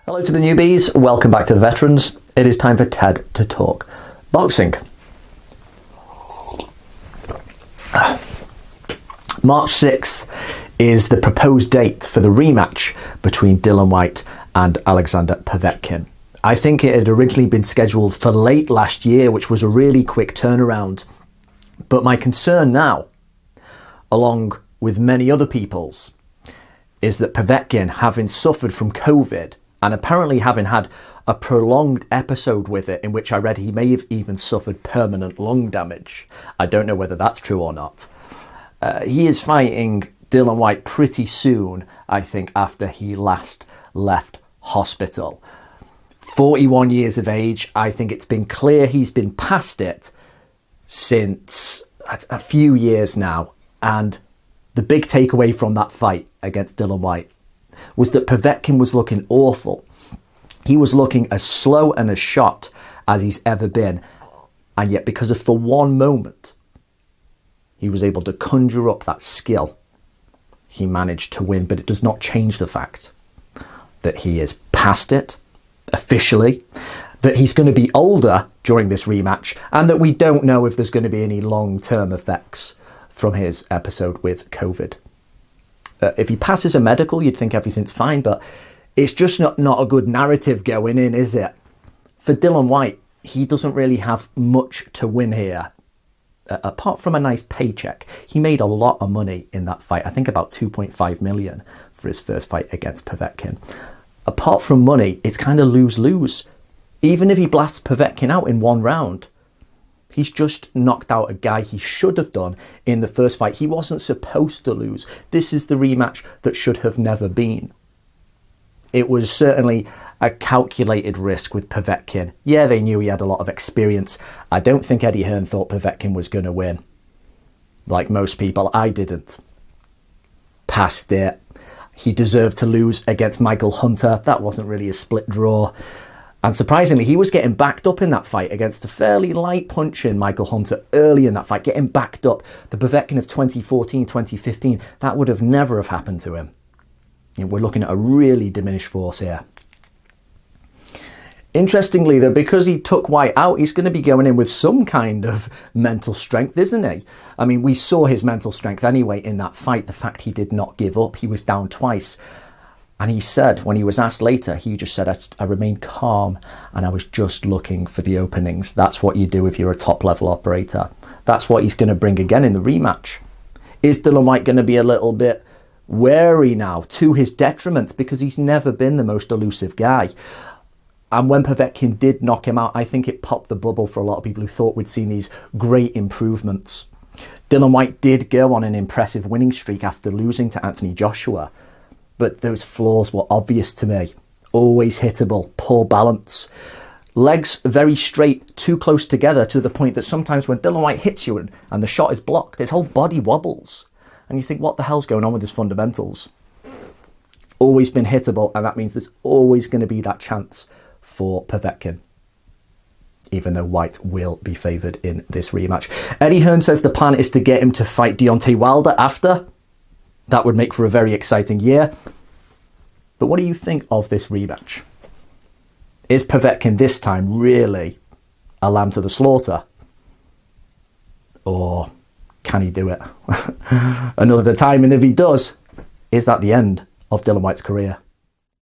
Hello to the newbies, welcome back to the veterans. It is time for Ted to talk boxing. March 6th is the proposed date for the rematch between Dillian Whyte and Alexander Povetkin. I think it had originally been scheduled for late last year, which was a really quick turnaround. But my concern now, along with many other people's, is that Povetkin, having suffered from COVID, and apparently having had a prolonged episode with it in which I read he may have even suffered permanent lung damage. I don't know whether that's true or not. He is fighting Dillian Whyte pretty soon, I think, after he last left hospital. 41 years of age, I think it's been clear he's been past it since a few years now. And the big takeaway from that fight against Dillian Whyte was that Povetkin was looking awful. He was looking as slow and as shot as he's ever been. And yet, because of for one moment, he was able to conjure up that skill, he managed to win. But it does not change the fact that he is past it, officially, that he's going to be older during this rematch, and that we don't know if there's going to be any long-term effects from his episode with COVID. If he passes a medical, you'd think everything's fine, but it's just not a good narrative going in, is it? For Dillian Whyte, he doesn't really have much to win here, apart from a nice paycheck. He made a lot of money in that fight, I think about 2.5 million for his first fight against Povetkin. Apart from money, it's kind of lose-lose. Even if he blasts Povetkin out in one round, he's just knocked out a guy he should have done in the first fight. He wasn't supposed to lose. This is the rematch that should have never been. It was certainly a calculated risk with Povetkin. Yeah, they knew he had a lot of experience. I don't think Eddie Hearn thought Povetkin was going to win. Like most people, I didn't. Past it. He deserved to lose against Michael Hunter. That wasn't really a split draw. And surprisingly, he was getting backed up in that fight against a fairly light punching Michael Hunter early in that fight, getting backed up. The Povetkin of 2014, 2015, that would have never have happened to him. And we're looking at a really diminished force here. Interestingly, though, because he took Whyte out, he's going to be going in with some kind of mental strength, isn't he? I mean, we saw his mental strength anyway in that fight, the fact he did not give up. He was down twice. And he said, when he was asked later, he just said, I remained calm and I was just looking for the openings. That's what you do if you're a top-level operator. That's what he's going to bring again in the rematch. Is Dillian Whyte going to be a little bit wary now, to his detriment, because he's never been the most elusive guy? And when Povetkin did knock him out, I think it popped the bubble for a lot of people who thought we'd seen these great improvements. Dillian Whyte did go on an impressive winning streak after losing to Anthony Joshua. But those flaws were obvious to me. Always hittable, poor balance. Legs very straight, too close together to the point that sometimes when Dillian Whyte hits you and the shot is blocked, his whole body wobbles. And you think, what the hell's going on with his fundamentals? Always been hittable, and that means there's always going to be that chance for Povetkin, even though Whyte will be favoured in this rematch. Eddie Hearn says the plan is to get him to fight Deontay Wilder after. That would make for a very exciting year. But what do you think of this rematch? Is Povetkin this time really a lamb to the slaughter? Or can he do it another time? And if he does, is that the end of Dillian Whyte's career?